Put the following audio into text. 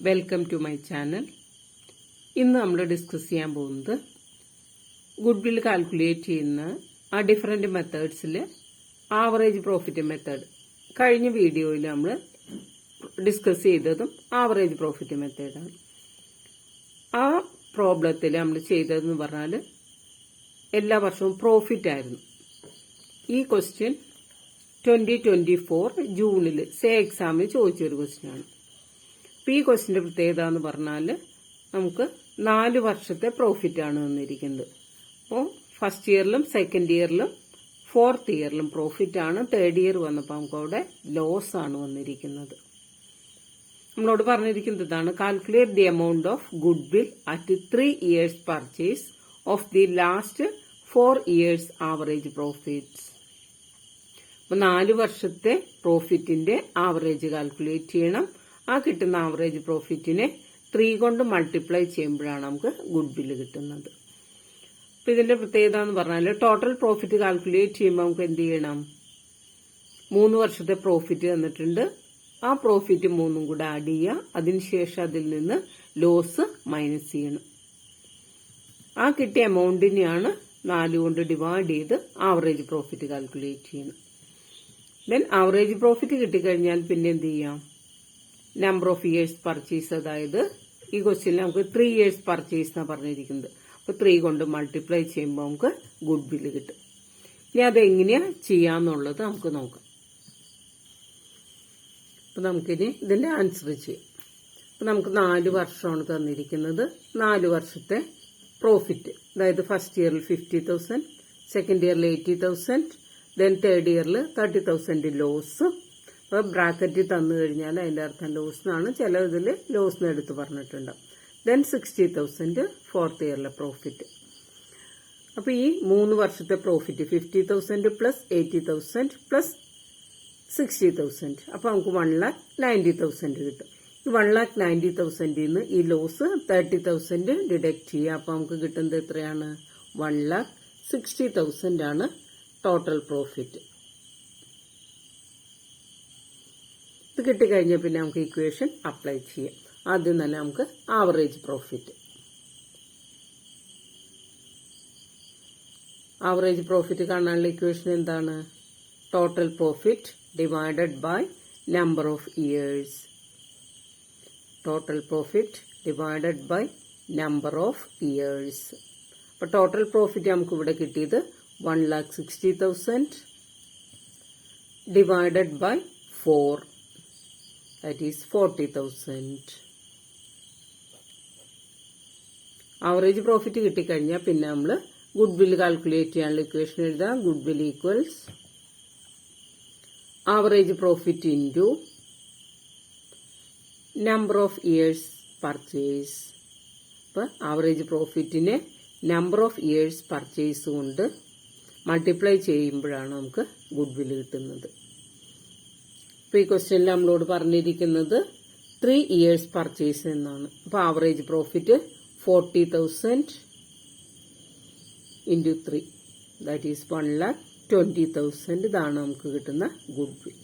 Welcome to my channel. ഇന്ന് നമ്മൾ discuss ചെയ്യാൻ പോകുന്നത് ഗുഡ്വിൽ കാൽക്കുലേറ്റ് ചെയ്യുന്ന ആ ഡിഫറെന്റ് മെത്തേഡ്സിൽ ആവറേജ് പ്രോഫിറ്റ് മെത്തേഡ്. കഴിഞ്ഞ വീഡിയോയിൽ നമ്മൾ ഡിസ്കസ് ചെയ്തതും ആവറേജ് പ്രോഫിറ്റ് മെത്തേഡാണ്. ആ പ്രോബ്ലത്തിൽ നമ്മൾ ചെയ്തതെന്ന് പറഞ്ഞാൽ എല്ലാ വർഷവും പ്രോഫിറ്റ് ആയിരുന്നു. ഈ ക്വസ്റ്റ്യൻ 2024 ജൂണിൽ എക്സാമിന് ചോദിച്ചൊരു ക്വസ്റ്റ്യൻ ആണ്. അപ്പോൾ ഈ ക്വസ്റ്റ്യന്റെ പ്രത്യേകത എന്ന് പറഞ്ഞാൽ നമുക്ക് 4 വർഷത്തെ പ്രോഫിറ്റ് ആണ് വന്നിരിക്കുന്നത്. അപ്പോൾ ഫസ്റ്റ് ഇയറിലും സെക്കൻഡ് ഇയറിലും ഫോർത്ത് ഇയറിലും പ്രോഫിറ്റ് ആണ്. തേർഡ് ഇയർ വന്നപ്പോൾ നമുക്ക് അവിടെ ലോസ് ആണ് വന്നിരിക്കുന്നത്. നമ്മളോട് പറഞ്ഞിരിക്കുന്നത് ഇതാണ്: calculate the amount of goodwill at 3 years purchase of the last 4 years average profits. അപ്പോൾ 4 വർഷത്തെ പ്രോഫിറ്റിന്റെ ആവറേജ് കാൽക്കുലേറ്റ് ചെയ്യണം. ആ കിട്ടുന്ന ആവറേജ് പ്രോഫിറ്റിനെ 3 കൊണ്ട് മൾട്ടിപ്ലൈ ചെയ്യുമ്പോഴാണ് നമുക്ക് ഗുഡ് വില്ല് കിട്ടുന്നത്. അപ്പൊ ഇതിന്റെ പ്രത്യേകത എന്ന് പറഞ്ഞാൽ ടോട്ടൽ പ്രോഫിറ്റ് കാൽക്കുലേറ്റ് ചെയ്യുമ്പോൾ നമുക്ക് എന്ത് ചെയ്യണം? 3 വർഷത്തെ പ്രോഫിറ്റ് തന്നിട്ടുണ്ട്. ആ പ്രോഫിറ്റ് 3 കൂടെ ആഡ് ചെയ്യുക. അതിനുശേഷം അതിൽ നിന്ന് ലോസ് മൈനസ് ചെയ്യണം. ആ കിട്ടിയ എമൗണ്ടിനെയാണ് 4 കൊണ്ട് ഡിവൈഡ് ചെയ്ത് ആവറേജ് പ്രോഫിറ്റ് കാൽക്കുലേറ്റ് ചെയ്യണം. ദെൻ ആവറേജ് പ്രോഫിറ്റ് കിട്ടിക്കഴിഞ്ഞാൽ പിന്നെ എന്ത് ചെയ്യാം? നമ്പർ ഓഫ് ഇയേഴ്സ് പർച്ചേസ്, അതായത് ഈ ക്വസ്റ്റ്യനിൽ നമുക്ക് 3 ഇയേഴ്സ് പർച്ചേസ് എന്നാണ് പറഞ്ഞിരിക്കുന്നത്. അപ്പോൾ 3 കൊണ്ട് മൾട്ടിപ്ലൈ ചെയ്യുമ്പോൾ നമുക്ക് ഗുഡ് വില്ല് കിട്ടും. ഇനി അതെങ്ങനെയാ ചെയ്യാന്നുള്ളത് നമുക്ക് നോക്കാം. അപ്പൊ നമുക്കിനി ഇതിന്റെ ആൻസർ ചെയ്യാം. അപ്പൊ നമുക്ക് 4 വർഷമാണ് തന്നിരിക്കുന്നത്. 4 വർഷത്തെ പ്രോഫിറ്റ്, അതായത് ഫസ്റ്റ് ഇയറിൽ 50,000, സെക്കൻഡ് ഇയറിൽ 80,000, ദെൻ തേർഡ് ഇയറിൽ 30,000 ലോസ്. അപ്പോൾ ബ്രാക്കറ്റിൽ തന്നു കഴിഞ്ഞാൽ അതിന്റെ അർത്ഥം ലോസ് എന്നാണ്. ചില ഇതിൽ ലോസിന് എടുത്ത് പറഞ്ഞിട്ടുണ്ട്. ദെൻ 60,000 ഫോർത്ത് ഇയറിലെ പ്രോഫിറ്റ്. അപ്പോൾ ഈ 3 വർഷത്തെ പ്രോഫിറ്റ് 50,000 പ്ലസ് 80,000 പ്ലസ് 60,000, അപ്പോൾ നമുക്ക് 1,90,000 കിട്ടും. ഈ 1,90,000 നിന്ന് ഈ ലോസ് 30,000 ഡിഡക്ട് ചെയ്യുക. അപ്പോൾ നമുക്ക് കിട്ടുന്നത് എത്രയാണ്? 1,60,000 ആണ് ടോട്ടൽ പ്രോഫിറ്റ്. ഇത് കിട്ടിക്കഴിഞ്ഞാൽ പിന്നെ നമുക്ക് ഇക്വേഷൻ അപ്ലൈ ചെയ്യാം. ആദ്യം തന്നെ നമുക്ക് ആവറേജ് പ്രോഫിറ്റ്. ആവറേജ് പ്രോഫിറ്റ് കാണാനുള്ള ഇക്വേഷൻ എന്താണ്? Total profit divided by number of years. Total profit divided by number of years. അപ്പൊ ടോട്ടൽ പ്രോഫിറ്റ് നമുക്ക് ഇവിടെ കിട്ടിയത് 1,60,000 ഡിവൈഡഡ് ബൈ 4, that is 40,000. ആവറേജ് പ്രോഫിറ്റ് കിട്ടിക്കഴിഞ്ഞാൽ പിന്നെ നമ്മൾ ഗുഡ് വില്ല് കാൽക്കുലേറ്റ് ചെയ്യാനുള്ള ഇക്വേഷൻ എഴുതാം. Goodwill equals average profit into number of years purchase. അപ്പൊ ആവറേജ് പ്രോഫിറ്റിനെ നമ്പർ ഓഫ് ഇയേഴ്സ് പർച്ചേസ് കൊണ്ട് മൾട്ടിപ്ലൈ ചെയ്യുമ്പോഴാണ് നമുക്ക് ഗുഡ് വില്ല് കിട്ടുന്നത്. ഇപ്പൊ ഈ ക്വസ്റ്റ്യനിൽ നമ്മളോട് പറഞ്ഞിരിക്കുന്നത് 3 ഇയേഴ്സ് പർച്ചേസ് എന്നാണ്. അപ്പൊ average profit 40,000 into 3, that is 1,20,000. ഇതാണ് നമുക്ക് കിട്ടുന്ന ഗുഡ് വിൽ.